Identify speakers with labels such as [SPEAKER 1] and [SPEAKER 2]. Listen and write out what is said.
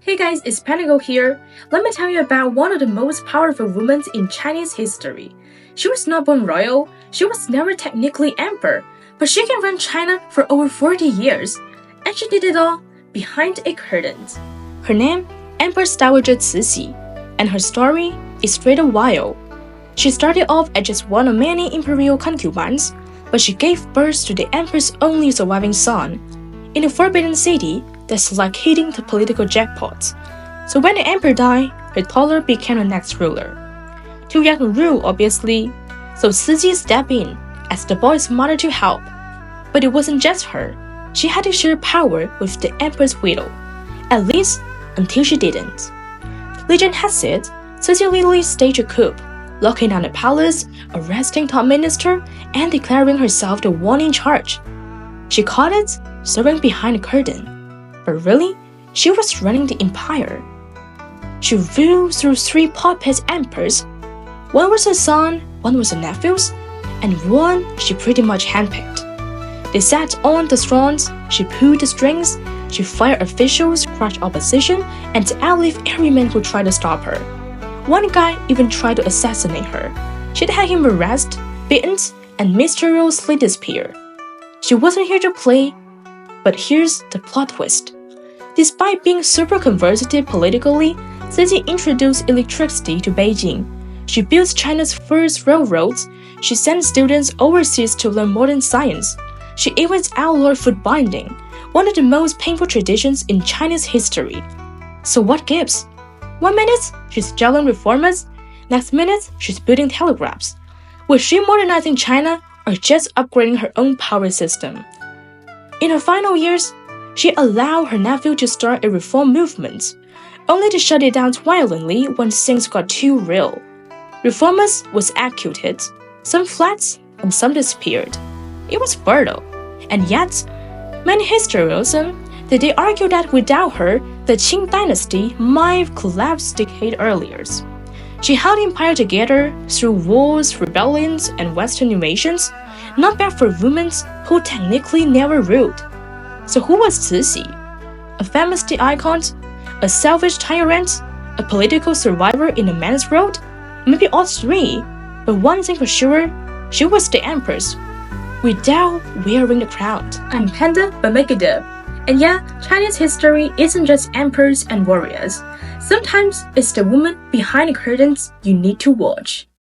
[SPEAKER 1] Hey guys, it's Panda here. Let me tell you about one of the most powerful women in Chinese history. She was not born royal, she was never technically emperor, but she can run China for over 40 years. And she did it all behind a curtain. Her name, Empress Dowager Cixi, and her story is straight and wild. She started off as just one of many imperial concubines, but she gave birth to the emperor's only surviving son, in a forbidden city that's like hitting the political jackpot. So when the emperor died, her toddler became the next ruler. Too young to rule, obviously, so Cixi stepped in as the boy's mother to help. But it wasn't just her. She had to share power with the emperor's widow, at least until she didn't. Legend has it, Cixi literally staged a coup, locking down the palace, arresting top minister, and declaring herself the one in charge. She called it serving behind the curtain, but really, she was running the empire. She ruled through 3 puppet emperors. One was her son, one was her nephews, and one she pretty much handpicked. They sat on the thrones, she pulled the strings, she fired officials, crushed opposition, and outlived every man who tried to stop her. One guy even tried to assassinate her. She'd had him arrested, beaten, and mysteriously disappear. She wasn't here to play, but here's the plot twist. Despite being super conservative politically, Cixi introduced electricity to Beijing. She built China's first railroads. She sent students overseas to learn modern science. She even outlawed foot binding, one of the most painful traditions in Chinese history. So what gives? 1 minute, she's jailing reformers. Next minute, she's building telegraphs. Was she modernizing China or just upgrading her own power system? In her final years, she allowed her nephew to start a reform movement, only to shut it down violently when things got too real. Reformers was executed, some fled and some disappeared. It was brutal, and yet, many historians they argue that without her, the Qing dynasty might have collapsed decades earlier. She held the empire together through wars, rebellions, and Western invasions, not bad for women who technically never ruled. So who was Cixi? A feminist icon? A selfish tyrant? A political survivor in a man's world? Maybe all 3, but one thing for sure, she was the empress, without wearing the crown. I'm Panda, but make it up. And yeah, Chinese history isn't just emperors and warriors. Sometimes it's the woman behind the curtains you need to watch.